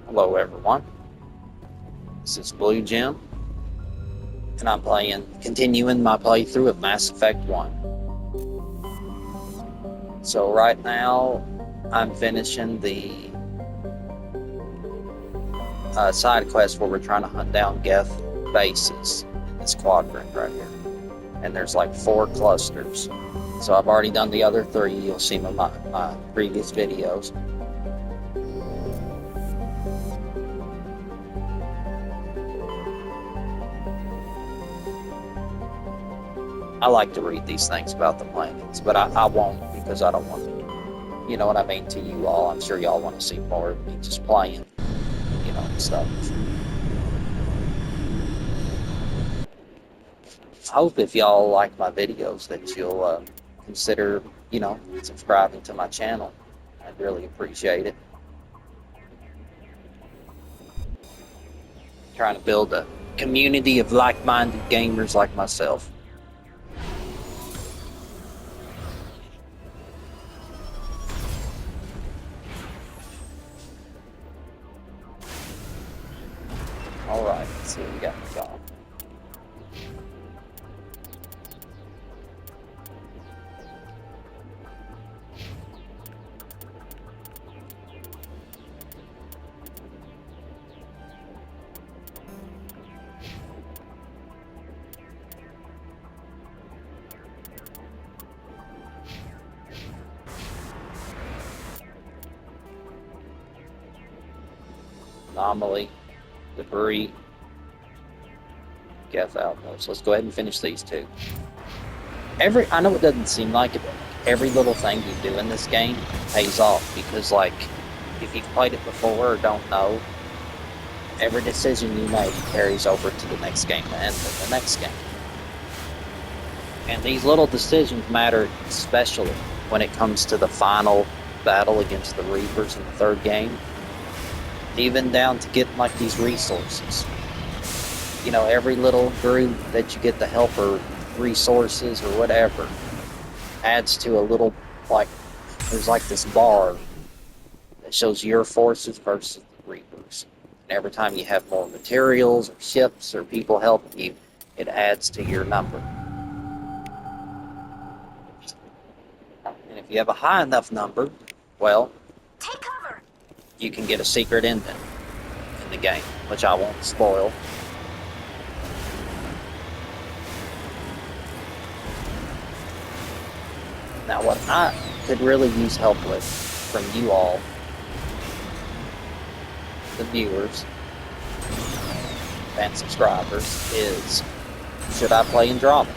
Hello everyone, this is Blue Jim, and I'm continuing my playthrough of Mass Effect 1. So right now, I'm finishing the side quest where we're trying to hunt down Geth bases in this quadrant right here. And there's like 4 clusters. So I've already done the other 3, you'll see them in my previous videos. I like to read these things about the planets, but I won't because I don't want to, you know what I mean, to you all. I'm sure y'all want to see more of me just playing, and stuff. I hope if y'all like my videos that you'll consider, subscribing to my channel. I'd really appreciate it. Trying to build a community of like-minded gamers like myself. Alright, let's see what we got in the job. Anomaly, debris, Geth outpost. Let's go ahead and finish these 2. I know it doesn't seem like it, but every little thing you do in this game pays off because, like, if you've played it before or don't know, every decision you make carries over to the next game and the next game. And these little decisions matter especially when it comes to the final battle against the Reapers in the 3rd game. Even down to getting like these resources. Every little group that you get the helper resources or whatever adds to a little, there's like this bar that shows your forces versus the Reapers. And every time you have more materials or ships or people helping you, it adds to your number. And if you have a high enough number, well, take cover. You can get a secret ending in the game, which I won't spoil. Now, what I could really use help with from you all, the viewers and subscribers, is should I play Andromeda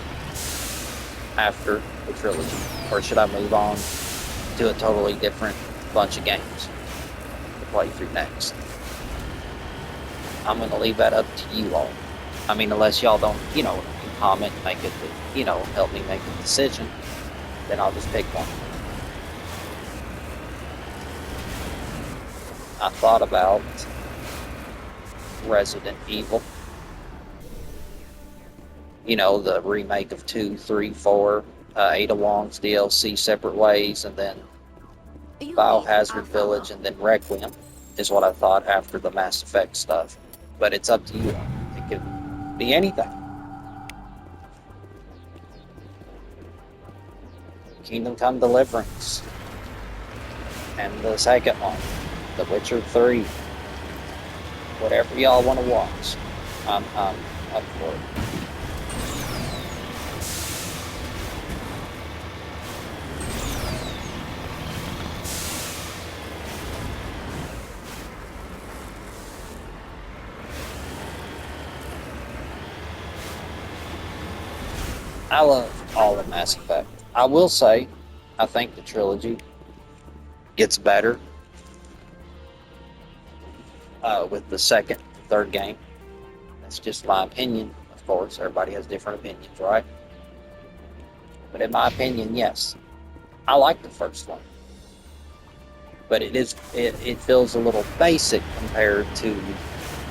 after the trilogy, or should I move on to a totally different bunch of games to play through next? I'm going to leave that up to you all. I mean, unless y'all don't, comment, make it, help me make a decision, then I'll just pick one. I thought about Resident Evil. The remake of 2, 3, 4, Ada Wong's DLC Separate Ways, and then Biohazard Village, and then Requiem is what I thought after the Mass Effect stuff. But it's up to you. It could be anything. Kingdom Come Deliverance. And the second one, The Witcher 3. Whatever y'all want to watch, I'm up for it. I love all of Mass Effect. I will say, I think the trilogy gets better with the 2nd, 3rd game. That's just my opinion, of course. Everybody has different opinions, right? But in my opinion, yes. I like the first one. But it feels a little basic compared to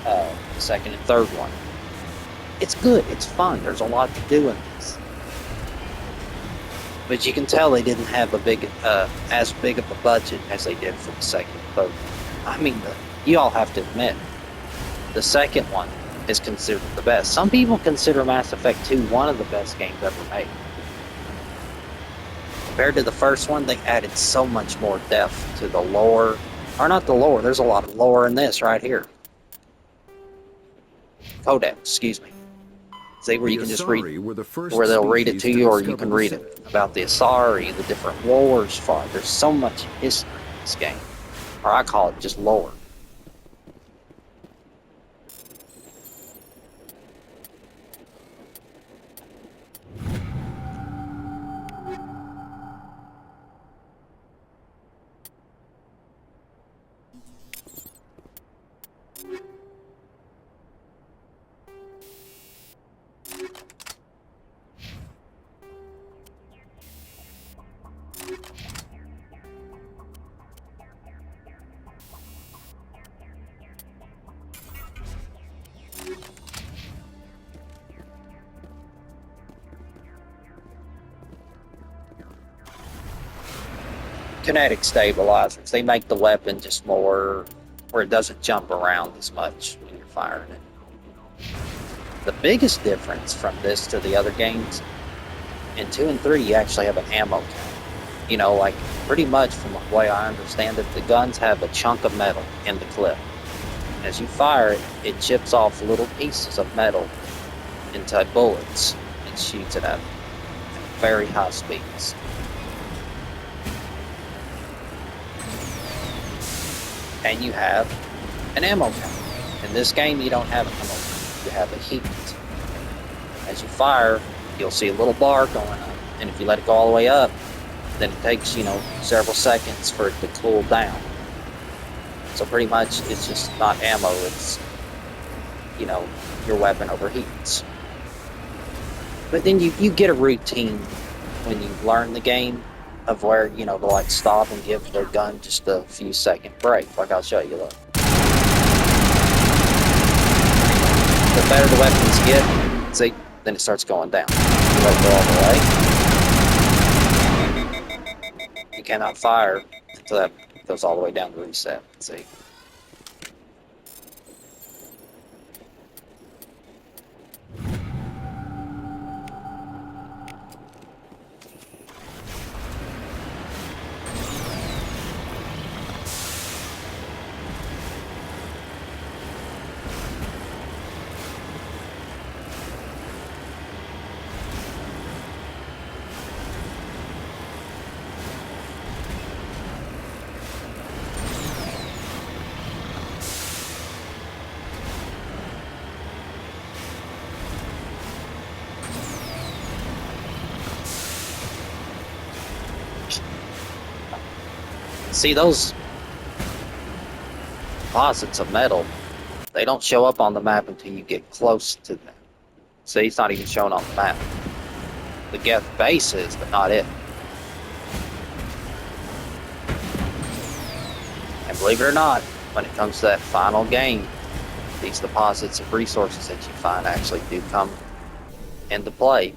the 2nd and 3rd one. It's good, it's fun, there's a lot to do in this. But you can tell they didn't have as big of a budget as they did for the second and third. I mean, you all have to admit, the second one is considered the best. Some people consider Mass Effect 2 one of the best games ever made. Compared to the first one, they added so much more depth to the lore. Or not the lore, there's a lot of lore in this right here. Codex, excuse me. See, where you can just read, where they'll read it to you, or you can read it about the Asari, the different wars fought. There's so much history in this game. Or I call it just lore. Kinetic stabilizers. They make the weapon just more, where it doesn't jump around as much when you're firing it. The biggest difference from this to the other games, in 2 and 3, you actually have an ammo count. You know, like, pretty much from the way I understand it, the guns have a chunk of metal in the clip. As you fire it, it chips off little pieces of metal into bullets and shoots it at very high speeds. And you have an ammo count. In this game, you don't have an ammo count. You have a heat. As you fire, you'll see a little bar going up. And if you let it go all the way up, then it takes, several seconds for it to cool down. So pretty much, it's just not ammo. It's, your weapon overheats. But then you get a routine when you learn the game of where, to stop and give the gun just a few second break. Like I'll show you, look. The better the weapons get, see, then it starts going down. You let it go all the way. You cannot fire until that goes all the way down to reset, see. See, those deposits of metal, they don't show up on the map until you get close to them. See, it's not even shown on the map. The Geth base is, but not it. And believe it or not, when it comes to that final game, these deposits of resources that you find actually do come into play.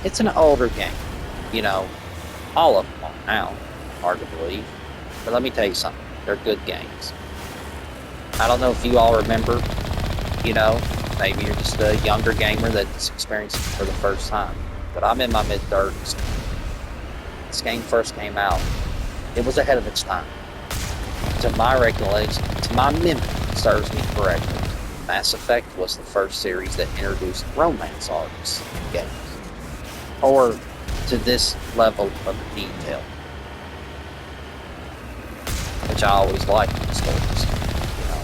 It's an older game, all of them are now, hard to believe. But let me tell you something, they're good games. I don't know if you all remember, maybe you're just a younger gamer that's experiencing it for the first time. But I'm in my mid-30s. This game first came out, it was ahead of its time. To my recollection, to my memory, serves me correctly, Mass Effect was the first series that introduced romance arcs games. Or to this level of detail. which I always like in stories. You know.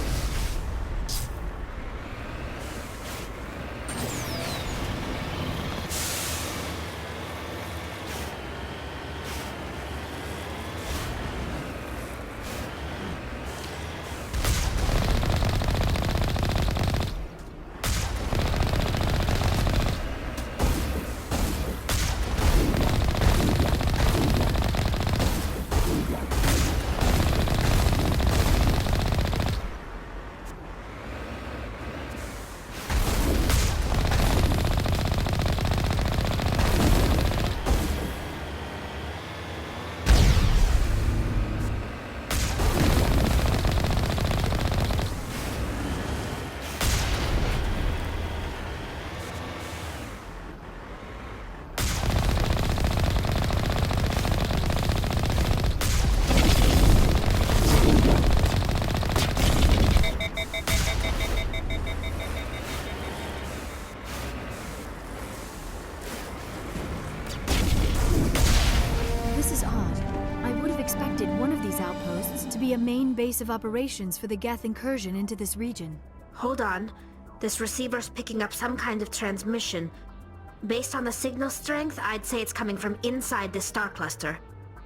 This is odd. I would have expected one of these outposts to be a main base of operations for the Geth incursion into this region. Hold on. This receiver's picking up some kind of transmission. Based on the signal strength, I'd say it's coming from inside this star cluster.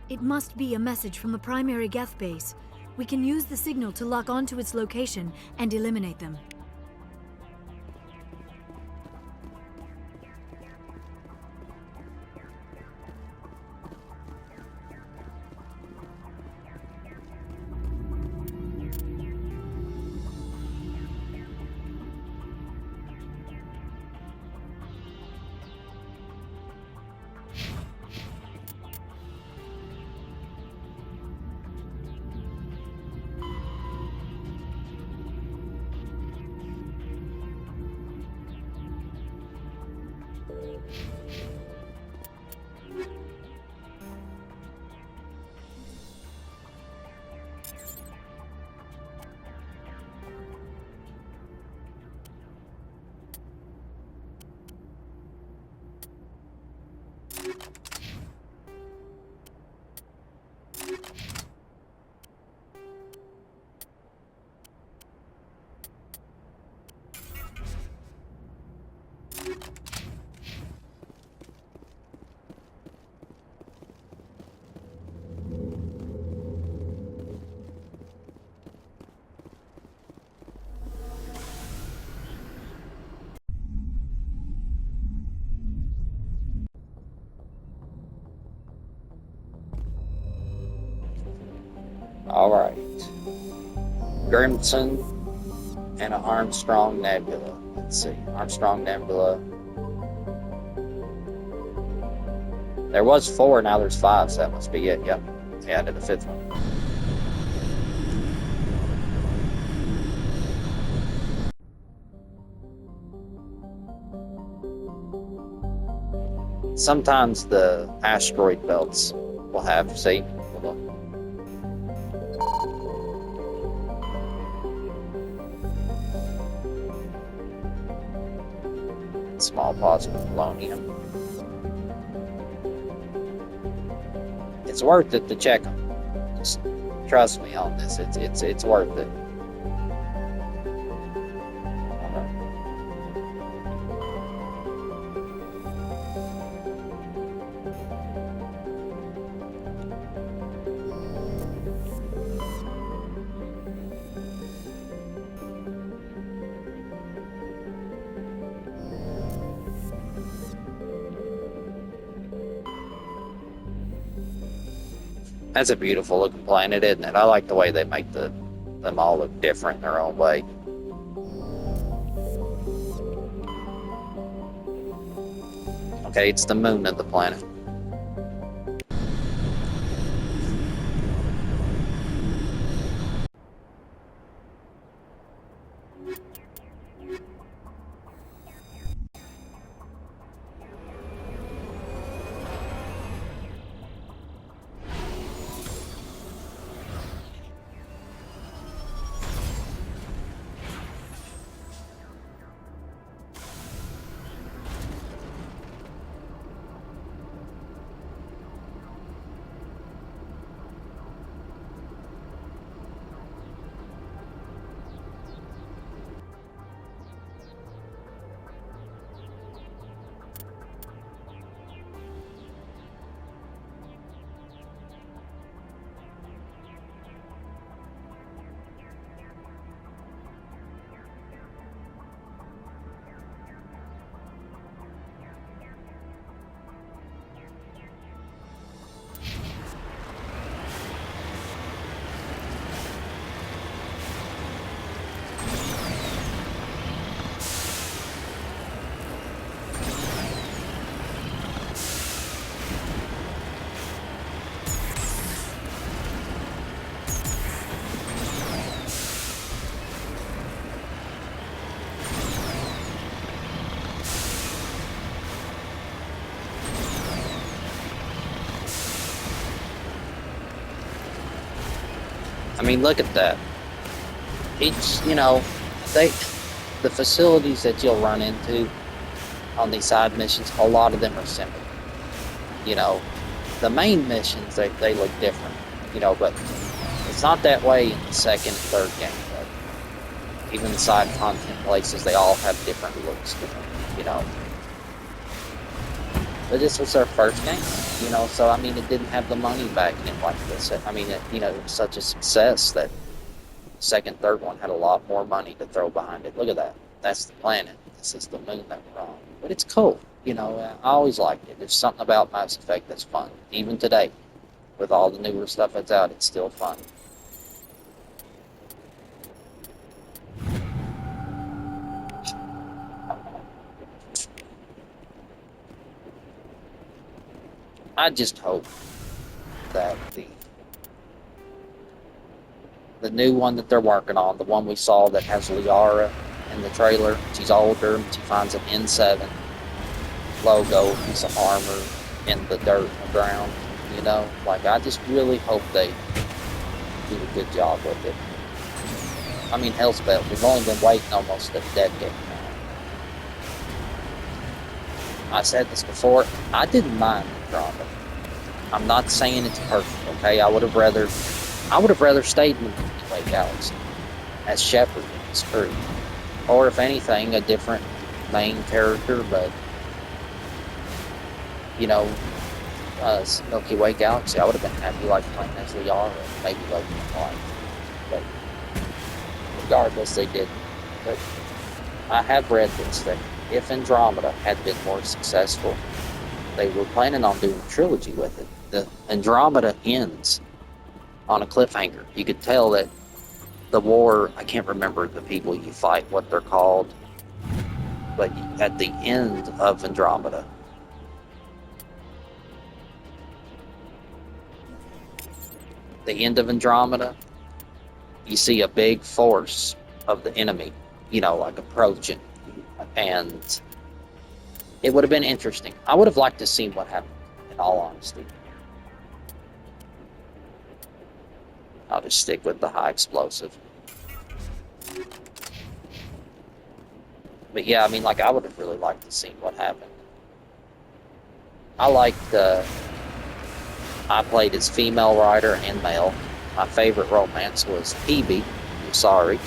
It must be a message from the primary Geth base. We can use the signal to lock onto its location and eliminate them. Alright. Grimson and an Armstrong Nebula. Let's see. Armstrong Nebula. There was 4, now there's 5, so that must be it. Yep. Yeah, I did the 5th one. Sometimes the asteroid belts will have, see? Small pods of polonium. It's worth it to check them. Just trust me on this. It's worth it. That's a beautiful looking planet, isn't it? I like the way they make them all look different in their own way. Okay, it's the moon of the planet. mean, look at that. Each, you know, they, the facilities that you'll run into on these side missions, a lot of them are similar. You know, the main missions, they look different, you know, but it's not that way in the second and third game. But even the side content places, they all have different looks to them, you know. But this was their first game, you know, so I mean, it didn't have the money backing it like this. I mean, you know, it was such a success that the second, third one had a lot more money to throw behind it. Look at that. That's the planet. This is the moon that we're on. But it's cool, you know. I always liked it. There's something about Mass Effect that's fun, even today. With all the newer stuff that's out, it's still fun. I just hope that the new one that they're working on, the one we saw that has Liara in the trailer, she's older, and she finds an N7 logo, piece of armor in the dirt on the ground, you know? Like, I just really hope they do a good job with it. I mean, hell's belt, we've only been waiting almost a decade now. I said this before, I didn't mind Andromeda. I'm not saying it's perfect, okay? I would have rather stayed in the Milky Way galaxy as Shepard and his crew. Or if anything, a different main character, but you know, Milky Way galaxy, I would have been happy like playing as Liara, maybe like in life. But regardless, they didn't. But I have read this, that if Andromeda had been more successful, they were planning on doing a trilogy with it. The Andromeda ends on a cliffhanger. You could tell that the war, I can't remember the people you fight, what they're called, but at the end of Andromeda, you see a big force of the enemy, you know, like approaching. And it would have been interesting. I would have liked to see what happened, in all honesty. I'll just stick with the high explosive. But yeah, I mean, like, I would have really liked to see what happened. I played as female writer and male. My favorite romance was Hebe. I'm sorry.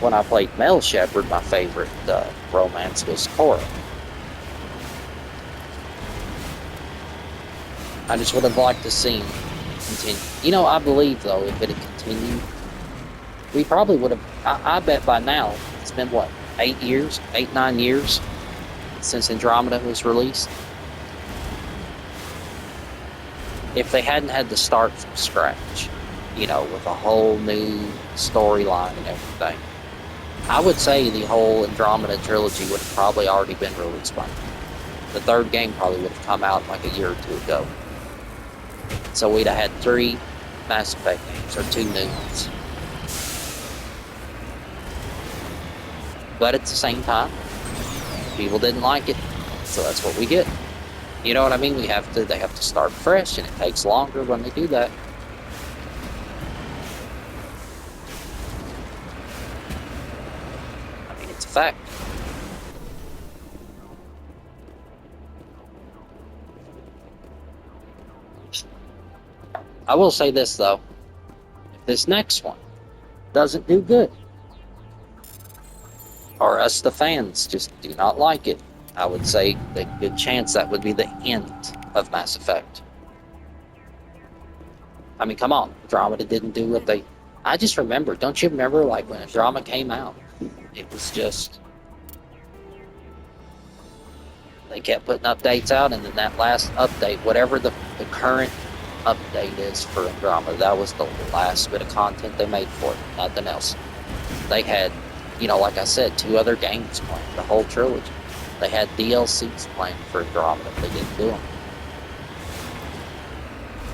When I played male Shepard, my favorite romance was Cora. I just would have liked to see him continue. You know, I believe, though, if it had continued, we probably would have... I bet by now, it's been, what, 8, 9 years since Andromeda was released? If they hadn't had to start from scratch, you know, with a whole new storyline and everything, I would say the whole Andromeda trilogy would have probably already been released by now. The third game probably would have come out like a year or two ago. So we'd have had 3 Mass Effect games, or 2 new ones. But at the same time, people didn't like it, so that's what we get. You know what I mean? They have to start fresh, and it takes longer when they do that. I mean, it's a fact. I will say this, though. If this next one doesn't do good, or us, the fans, just do not like it, I would say the good chance that would be the end of Mass Effect. I mean, come on. Andromeda didn't do what they... I just remember, don't you remember, like, when Andromeda came out? It was just... They kept putting updates out, and then that last update, whatever the current update is for Andromeda, that was the last bit of content they made for it, nothing else. They had, you know, like I said, 2 other games planned, the whole trilogy. They had DLCs planned for Andromeda. They didn't do them.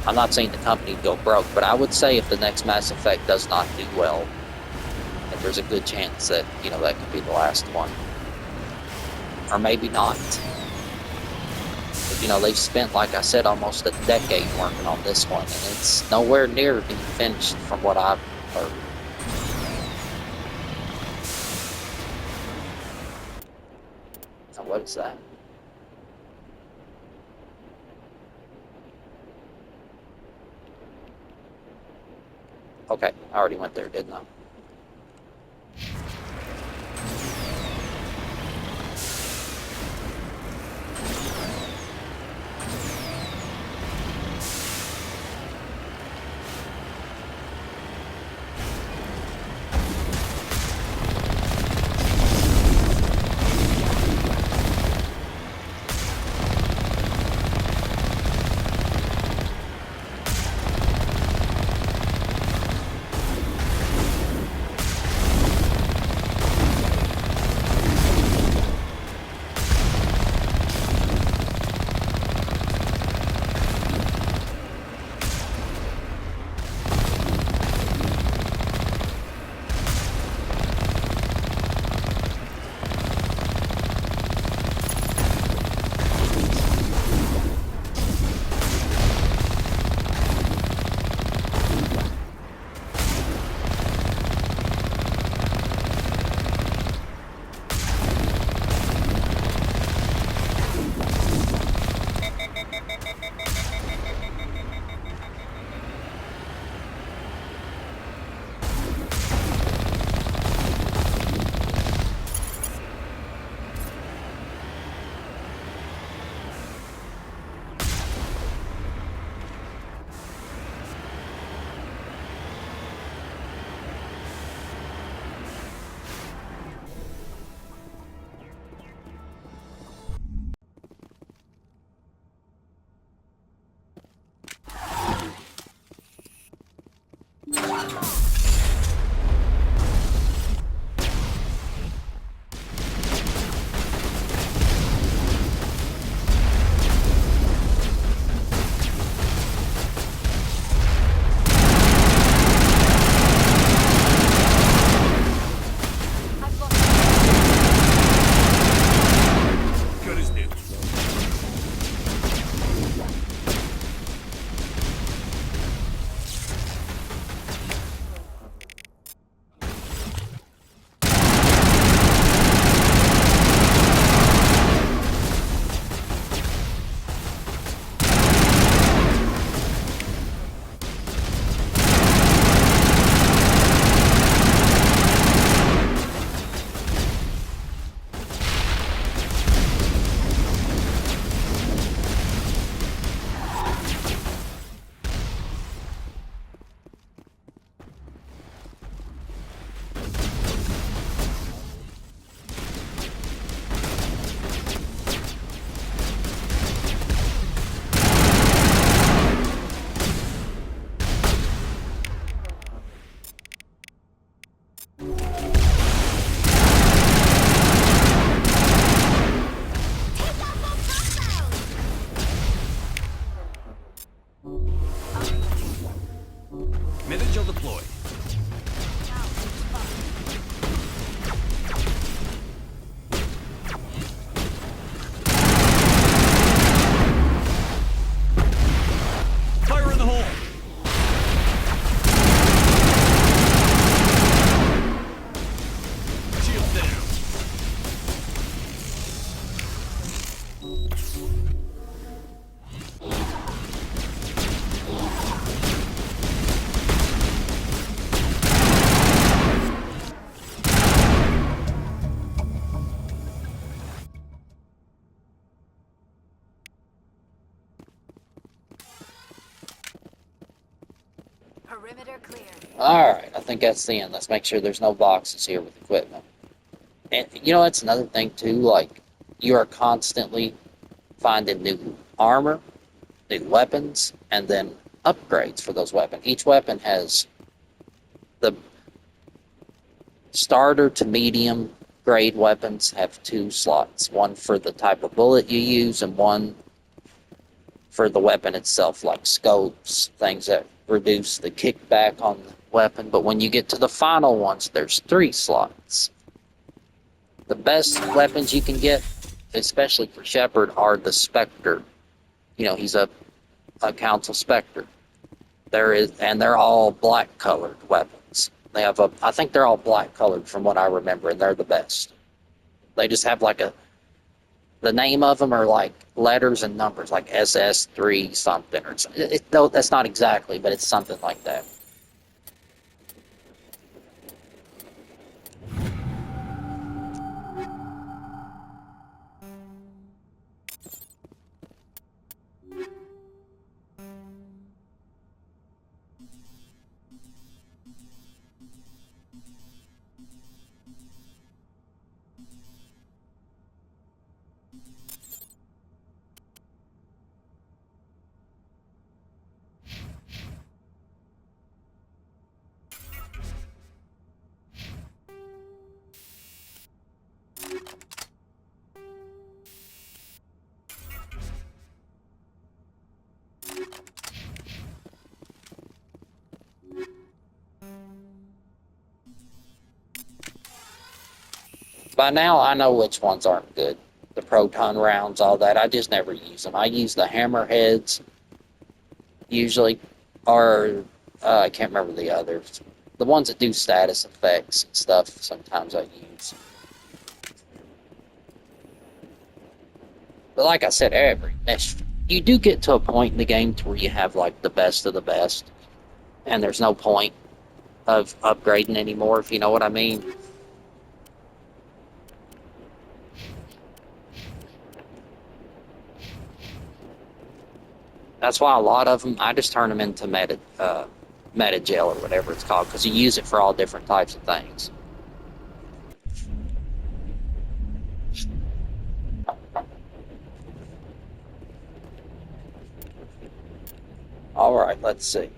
I'm not saying the company would go broke, but I would say if the next Mass Effect does not do well, that there's a good chance that, you know, that could be the last one. Or maybe not. You know, they've spent, like I said, almost a decade working on this one, and it's nowhere near being finished from what I've heard. Now, what is that? Okay, I already went there, didn't I? Missile deployed. Fire in the hole! Shield down. Perimeter clear. Alright, I think that's the end. Let's make sure there's no boxes here with equipment. And, you know, that's another thing, too. Like, you are constantly finding new armor, new weapons, and then upgrades for those weapons. Each weapon has the starter to medium grade weapons have 2 slots. One for the type of bullet you use, and one for the weapon itself, like scopes, things that reduce the kickback on the weapon. But when you get to the final ones, there's 3 slots. The best weapons you can get, especially for Shepard, are the Spectre he's a council specter. They're all black colored weapons. I think they're all black colored from what I remember, and they're the best. They just have the name of them are like letters and numbers, like SS3 something or something. No, that's not exactly, but it's something like that. By now, I know which ones aren't good. The proton rounds, all that. I just never use them. I use the hammerheads, usually, or I can't remember the others. The ones that do status effects and stuff, sometimes I use. But like I said, you do get to a point in the game to where you have like the best of the best, and there's no point of upgrading anymore, if you know what I mean. That's why a lot of them, I just turn them into meta gel or whatever it's called, because you use it for all different types of things. All right, let's see.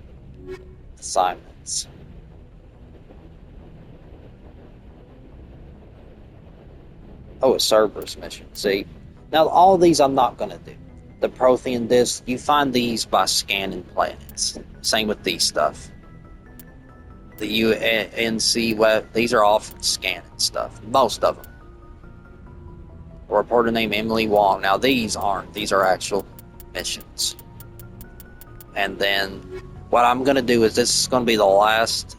Assignments. Oh, a Cerberus mission. See, now all these I'm not going to do. The Prothean disc, you find these by scanning planets. Same with these stuff. The UNC web, these are all from scanning stuff. Most of them. A reporter named Emily Wong. Now these aren't. These are actual missions. And then what I'm going to do is, this is going to be the last.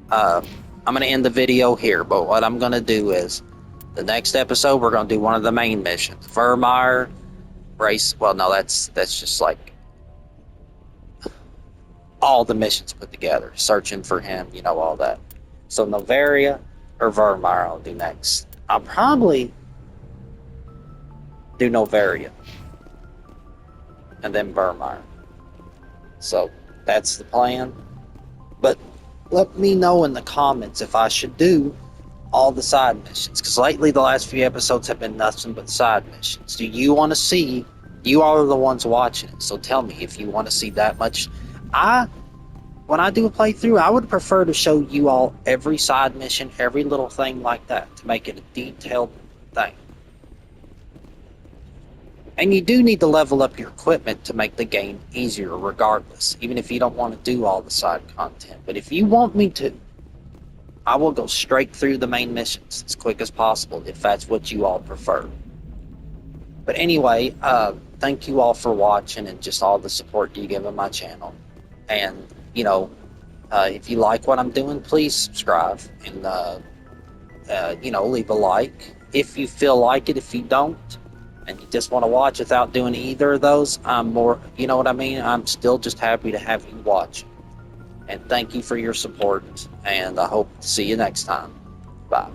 I'm going to end the video here, but what I'm going to do is, the next episode we're going to do one of the main missions. Vermeer race. Well, no, that's just like all the missions put together, searching for him, all that. So Novaria or Vermeer I'll do next. I'll probably do Novaria and then Vermeer. So that's the plan. But let me know in the comments if I should do all the side missions, because lately the last few episodes have been nothing but side missions. Do you want to see? You all are the ones watching it, so tell me if you want to see that much. When I do a playthrough, I would prefer to show you all every side mission, every little thing like that, to make it a detailed thing. And you do need to level up your equipment to make the game easier regardless, even if you don't want to do all the side content. But if you want me to, I will go straight through the main missions as quick as possible, if that's what you all prefer. But anyway, thank you all for watching and just all the support you give on my channel. And, if you like what I'm doing, please subscribe and, leave a like if you feel like it. If you don't, and you just want to watch without doing either of those, I'm more, you know what I mean? I'm still just happy to have you watch. And thank you for your support, and I hope to see you next time. Bye.